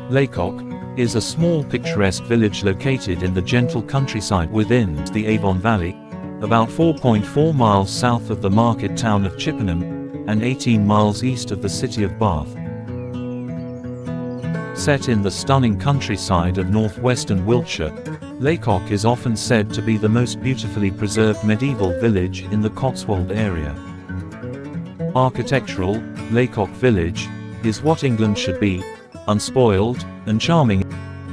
Lacock is a small picturesque village located in the gentle countryside within the Avon Valley, about 4.4 miles south of the market town of Chippenham, and 18 miles east of the city of Bath. Set in the stunning countryside of northwestern Wiltshire, Lacock is often said to be the most beautifully preserved medieval village in the Cotswold area. Architectural, Lacock Village is what England should be: unspoiled and charming.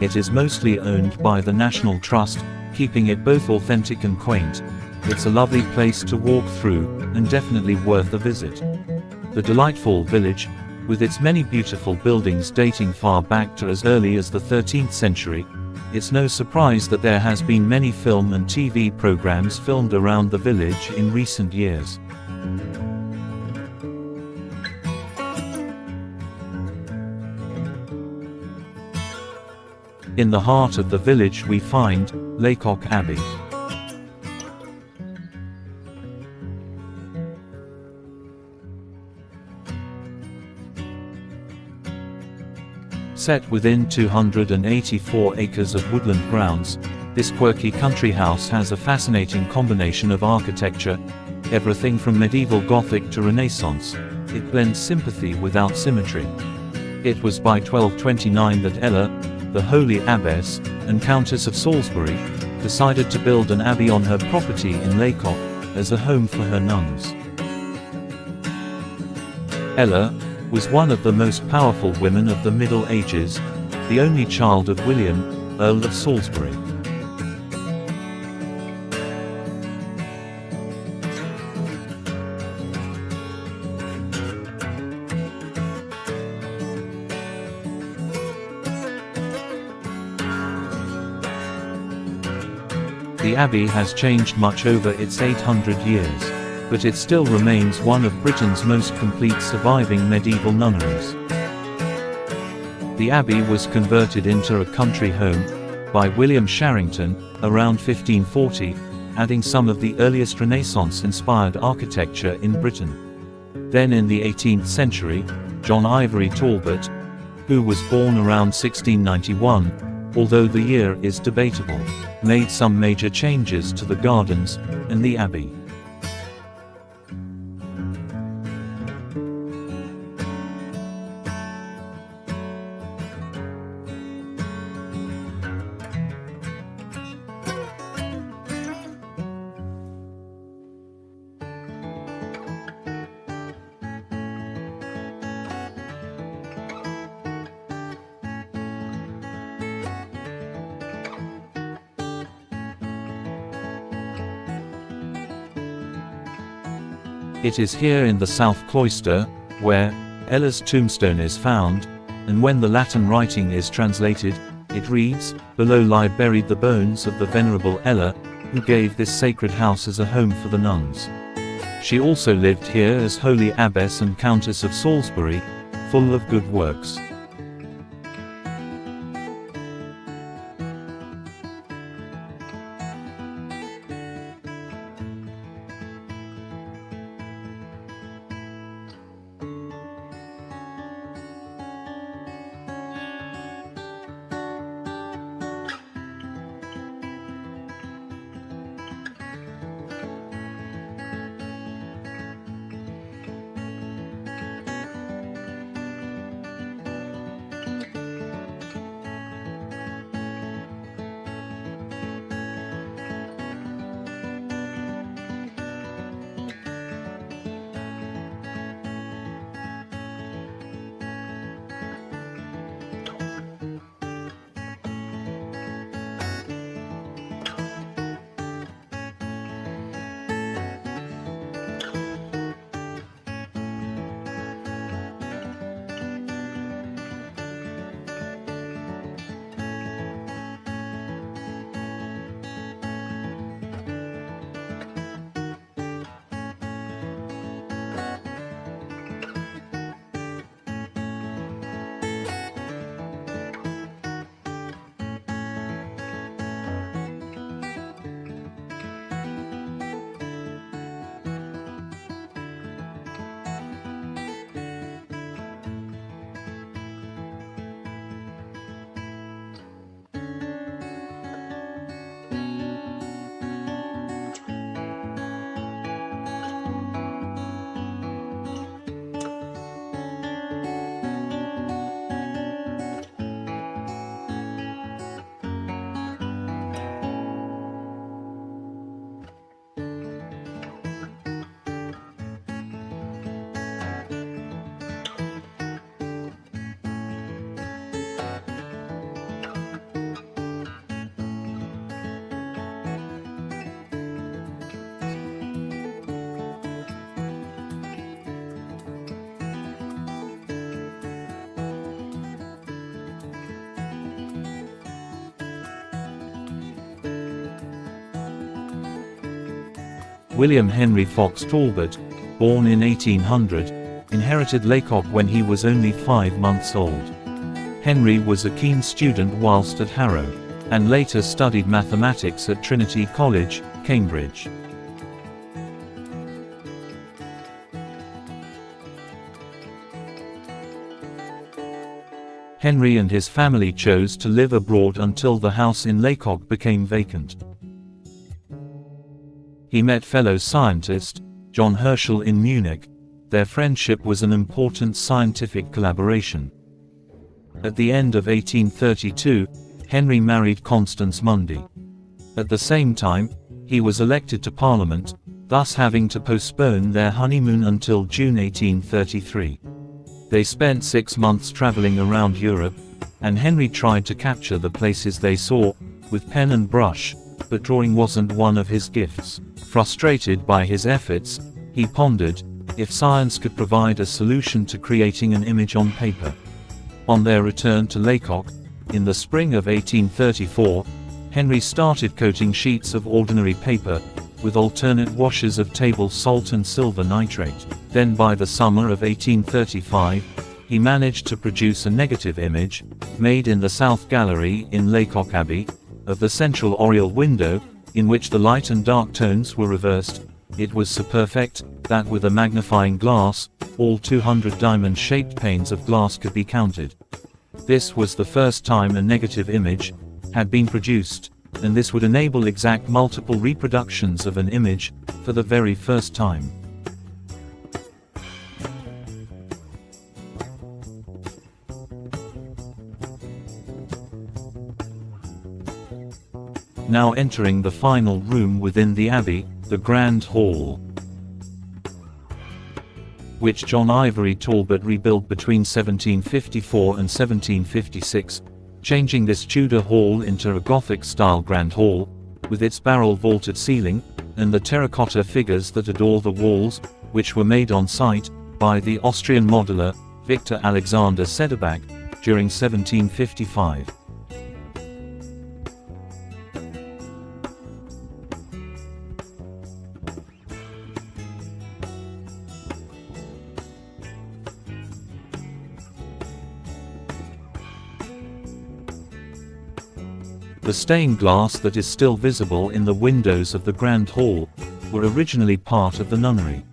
It is mostly owned by the National Trust, keeping it both authentic and quaint. It's a lovely place to walk through, and definitely worth a visit. The delightful village, with its many beautiful buildings dating far back to as early as the 13th century, it's no surprise that there has been many film and TV programs filmed around the village in recent years. In the heart of the village we find Lacock Abbey. Set within 284 acres of woodland grounds, this quirky country house has a fascinating combination of architecture, everything from medieval Gothic to Renaissance. It blends sympathy without symmetry. It was by 1229 that Ella, the holy abbess and Countess of Salisbury, decided to build an abbey on her property in Lacock as a home for her nuns. Ella was one of the most powerful women of the Middle Ages, the only child of William, Earl of Salisbury. The abbey has changed much over its 800 years, but it still remains one of Britain's most complete surviving medieval nunneries. The abbey was converted into a country home by William Sharrington around 1540, adding some of the earliest Renaissance-inspired architecture in Britain. Then in the 18th century, John Ivory Talbot, who was born around 1691, although the year is debatable, made some major changes to the gardens and the abbey. It is here in the south cloister, where Ella's tombstone is found, and when the Latin writing is translated, it reads, "Below lie buried the bones of the venerable Ella, who gave this sacred house as a home for the nuns. She also lived here as Holy Abbess and Countess of Salisbury, full of good works." William Henry Fox Talbot, born in 1800, inherited Lacock when he was only 5 months old. Henry was a keen student whilst at Harrow, and later studied mathematics at Trinity College, Cambridge. Henry and his family chose to live abroad until the house in Lacock became vacant. He met fellow scientist, John Herschel, in Munich. Their friendship was an important scientific collaboration. At the end of 1832, Henry married Constance Mundy. At the same time, he was elected to Parliament, thus having to postpone their honeymoon until June 1833. They spent 6 months traveling around Europe, and Henry tried to capture the places they saw, with pen and brush, but drawing wasn't one of his gifts. Frustrated by his efforts, he pondered if science could provide a solution to creating an image on paper. On their return to Lacock, in the spring of 1834, Henry started coating sheets of ordinary paper with alternate washes of table salt and silver nitrate. Then by the summer of 1835, he managed to produce a negative image, made in the South Gallery in Lacock Abbey, of the central oriel window, in which the light and dark tones were reversed. It was so perfect that with a magnifying glass, all 200 diamond-shaped panes of glass could be counted. This was the first time a negative image had been produced, and this would enable exact multiple reproductions of an image for the very first time. Now entering the final room within the Abbey, the Grand Hall, which John Ivory Talbot rebuilt between 1754 and 1756, changing this Tudor hall into a Gothic-style Grand Hall, with its barrel-vaulted ceiling, and the terracotta figures that adorn the walls, which were made on site by the Austrian modeler, Victor Alexander Sederbach, during 1755. The stained glass that is still visible in the windows of the Grand Hall were originally part of the nunnery.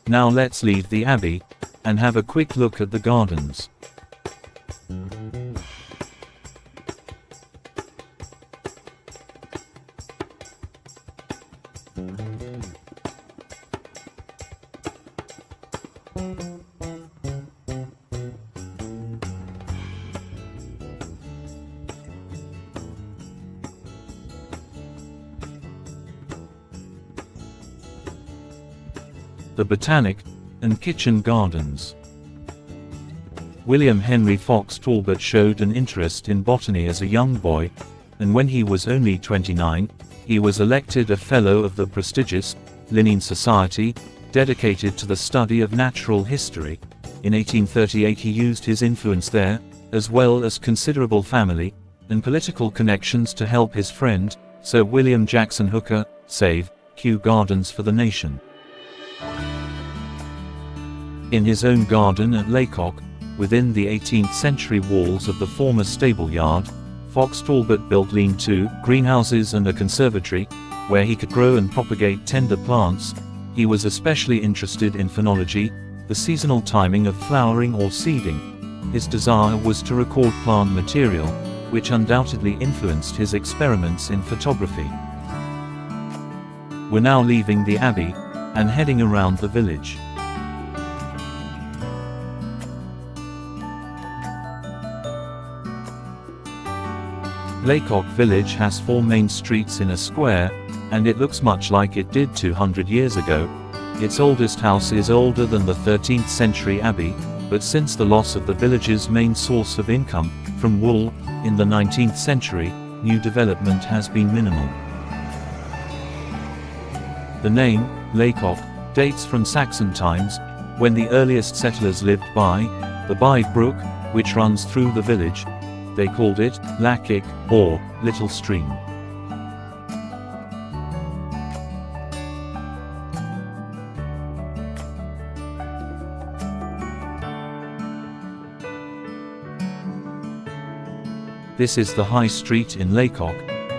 Now let's leave the Abbey and have a quick look at the gardens. The Botanic and Kitchen Gardens. William Henry Fox Talbot showed an interest in botany as a young boy, and when he was only 29, he was elected a Fellow of the prestigious Linnean Society, dedicated to the study of natural history. In 1838 he used his influence there, as well as considerable family and political connections, to help his friend, Sir William Jackson Hooker, save Kew Gardens for the nation. In his own garden at Lacock, within the 18th century walls of the former stable yard, Fox Talbot built lean-to greenhouses and a conservatory, where he could grow and propagate tender plants. He was especially interested in phenology, the seasonal timing of flowering or seeding. His desire was to record plant material, which undoubtedly influenced his experiments in photography. We're now leaving the Abbey and heading around the village. Lacock Village has 4 main streets in a square, and it looks much like it did 200 years ago. Its oldest house is older than the 13th century Abbey, but since the loss of the village's main source of income, from wool, in the 19th century, new development has been minimal. The name, Lacock, dates from Saxon times, When the earliest settlers lived by the Bide Brook, which runs through the village, they called it Lacock, or Little Stream. This is the High Street in Lacock,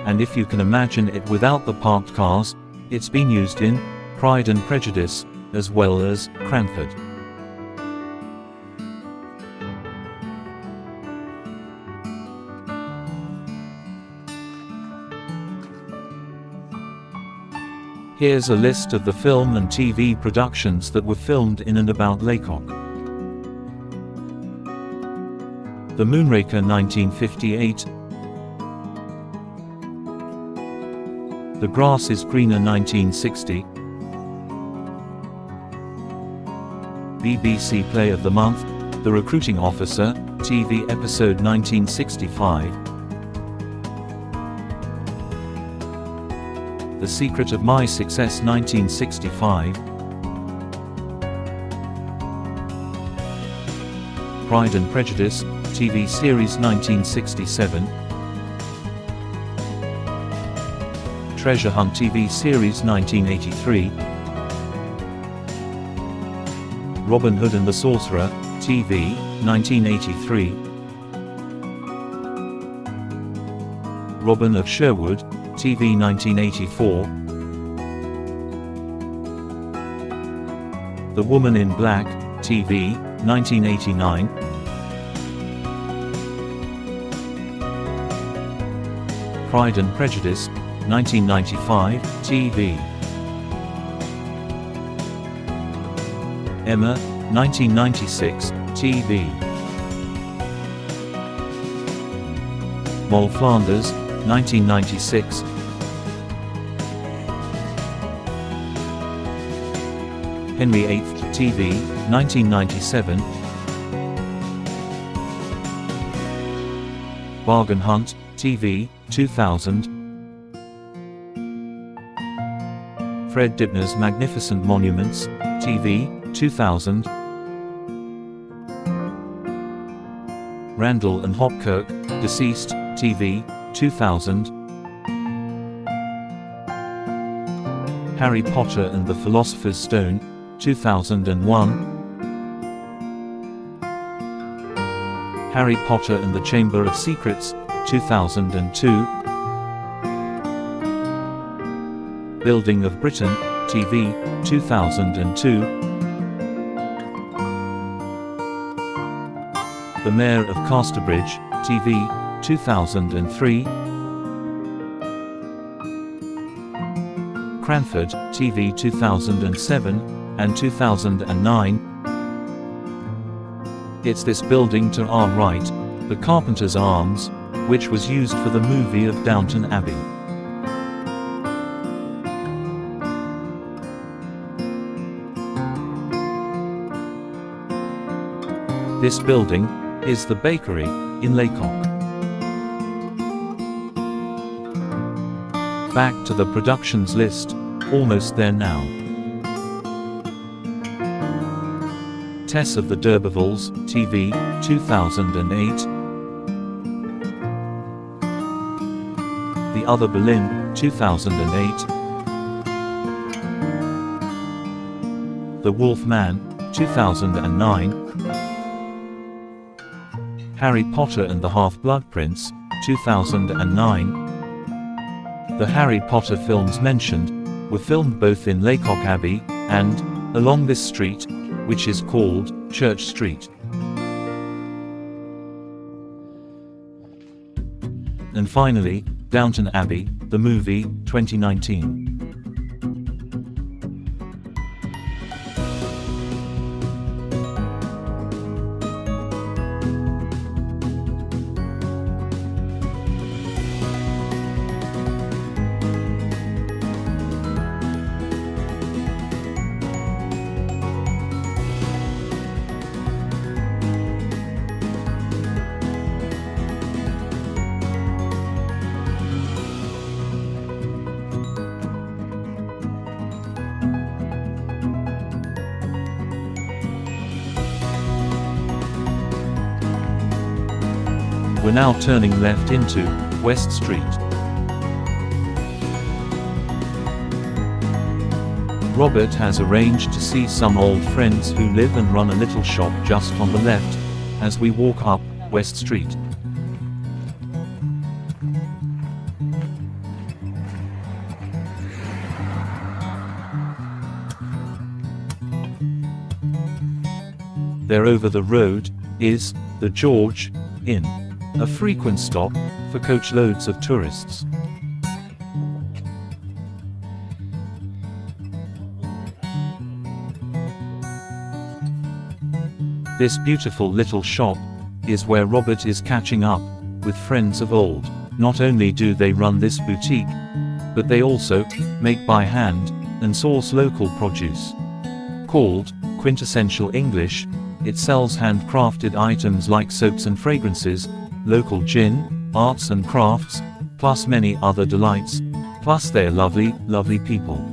and if you can imagine it without the parked cars, it's been used in Pride and Prejudice, as well as Cranford. Here's a list of the film and TV productions that were filmed in and about Lacock. The Moonraker 1958, The Grass is Greener 1960, BBC Play of the Month, The Recruiting Officer, TV episode 1965, The Secret of My Success 1965, Pride and Prejudice, TV series 1967, Treasure Hunt TV series 1983, Robin Hood and the Sorcerer, TV, 1983, Robin of Sherwood, TV 1984, The Woman in Black, TV, 1989, Pride and Prejudice, 1995, TV. Emma, 1996, TV. Moll Flanders, 1996. Henry VIII, TV, 1997. Bargain Hunt, TV, 2000. Fred Dibner's Magnificent Monuments, TV, 2000. Randall and Hopkirk, Deceased, TV, 2000. Harry Potter and the Philosopher's Stone, 2001. Harry Potter and the Chamber of Secrets, 2002. Building of Britain, TV, 2002. The Mayor of Casterbridge, TV, 2003. Cranford, TV 2007 and 2009. It's this building to our right, the Carpenter's Arms, which was used for the movie of Downton Abbey. This building is the bakery in Lacock. Back to the productions list, almost there now. Tess of the D'Urbervilles, TV, 2008. The Other Berlin, 2008. The Wolf Man, 2009. Harry Potter and the Half-Blood Prince, 2009. The Harry Potter films mentioned were filmed both in Lacock Abbey and along this street, which is called Church Street. And finally, Downton Abbey, the movie, 2019. now turning left into West Street. Robert has arranged to see some old friends who live and run a little shop just on the left, as we walk up West Street. There over the road is the George Inn, a frequent stop for coachloads of tourists. This beautiful little shop is where Robert is catching up with friends of old. Not only do they run this boutique, but they also make by hand and source local produce. Called Quintessential English, it sells handcrafted items like soaps and fragrances, local gin, arts and crafts, plus many other delights. Plus they're lovely, lovely people.